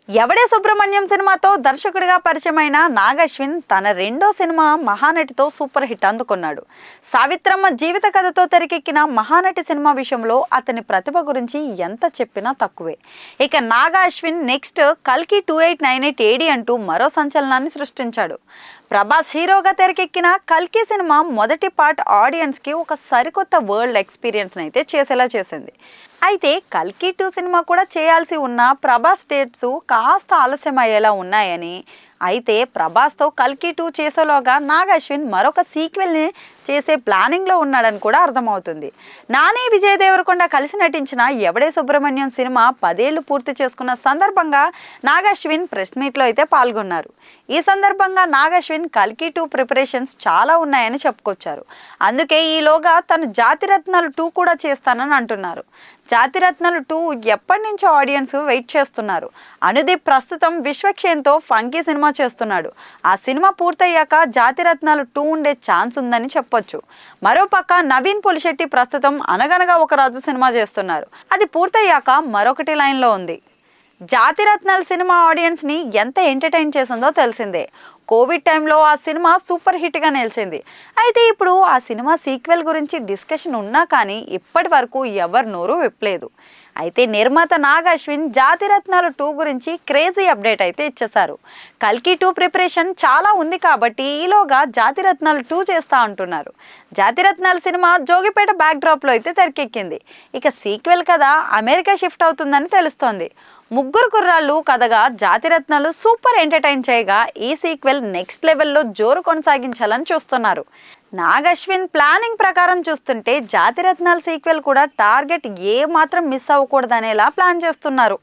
ఎవడే సుబ్రహ్మణ్యం సినిమాతో దర్శకుడిగా పరిచయమైన నాగ్ అశ్విన్ తన రెండో సినిమా మహానటితో సూపర్ హిట్ అందుకున్నాడు. సావిత్రమ్మ జీవిత కథతో తెరకెక్కిన మహానటి సినిమా విషయంలో అతని ప్రతిభ గురించి ఎంత చెప్పినా తక్కువే. ఇక నాగ్ అశ్విన్ నెక్స్ట్ కల్కి 2898 AD అంటూ మరో సంచలనాన్ని సృష్టించాడు. ప్రభాస్ హీరోగా తెరకెక్కిన కల్కి సినిమా మొదటి పార్ట్ ఆడియన్స్కి ఒక సరికొత్త వరల్డ్ ఎక్స్పీరియన్స్ అయితే చేసేలా చేసింది. అయితే కల్కి 2 సినిమా కూడా చేయాల్సి ఉన్న ప్రభాస్ డేట్స్ కాస్త ఆలస్యం అయ్యేలా ఉన్నాయని, అయితే ప్రభాస్తో కల్కి 2 చేసేలోగా నాగ్ అశ్విన్ మరొక సీక్వెల్ని చేసే ప్లానింగ్లో ఉన్నాడని కూడా అర్థమవుతుంది. నాని విజయ్ దేవరకొండ కలిసి నటించిన ఎవడే సుబ్రహ్మణ్యం సినిమా 10 ఏళ్లు పూర్తి చేసుకున్న సందర్భంగా నాగ్ అశ్విన్ ప్రెస్ మీట్లో అయితే పాల్గొన్నారు. ఈ సందర్భంగా నాగ్ అశ్విన్ కల్కి 2 ప్రిపరేషన్స్ చాలా ఉన్నాయని చెప్పుకొచ్చారు. అందుకే ఈలోగా తను జాతిరత్నాలు 2 కూడా చేస్తానని అంటున్నారు. జాతిరత్నాలు 2 ఎప్పటి నుంచో ఆడియన్స్ వెయిట్ చేస్తున్నారు. అనుదీప్ ప్రస్తుతం విశ్వక్షేన్తో ఫంకీ సినిమా చేస్తున్నాడు. ఆ సినిమా పూర్తయ్యాక జాతిరత్నాలు 2 ఉండే ఛాన్స్ ఉందని చెప్పొచ్చు. మరోపక్క నవీన్ పులిశెట్టి ప్రస్తుతం అనగనగా ఒక రాజు సినిమా చేస్తున్నారు. అది పూర్తయ్యాక మరొకటి లైన్లో ఉంది. జాతిరత్నాలు సినిమా ఆడియన్స్ని ఎంత ఎంటర్టైన్ చేసిందో తెలిసిందే. కోవిడ్ టైంలో ఆ సినిమా సూపర్ హిట్గా నిలిచింది. అయితే ఇప్పుడు ఆ సినిమా సీక్వెల్ గురించి డిస్కషన్ ఉన్నా కానీ ఇప్పటి వరకు ఎవరు నోరు విప్పలేదు. అయితే నిర్మాత నాగ్ అశ్విన్ జాతిరత్నాలు 2 గురించి క్రేజీ అప్డేట్ అయితే ఇచ్చేశారు. కల్కి 2 ప్రిపరేషన్ చాలా ఉంది కాబట్టి ఈలోగా జాతిరత్నాలు 2 చేస్తా అంటున్నారు. జాతిరత్నాలు సినిమా జోగిపేట బ్యాక్డ్రాప్లో అయితే తెరకెక్కింది. ఇక సీక్వెల్ కథ అమెరికా షిఫ్ట్ అవుతుందని తెలుస్తోంది. ముగ్గురు కుర్రాళ్ళు కథగా జాతిరత్నాలు సూపర్ ఎంటర్టైన్ చేయగా ఈ సీక్వెల్ నెక్స్ట్ లెవెల్లో జోరు కొనసాగించాలని చూస్తున్నారు. నాగ్ అశ్విన్ ప్లానింగ్ ప్రకారం చూస్తుంటే జాతిరత్నాలు సీక్వెల్ కూడా టార్గెట్ ఏ మాత్రం మిస్ అవ్వకూడదనేలా ప్లాన్ చేస్తున్నారు.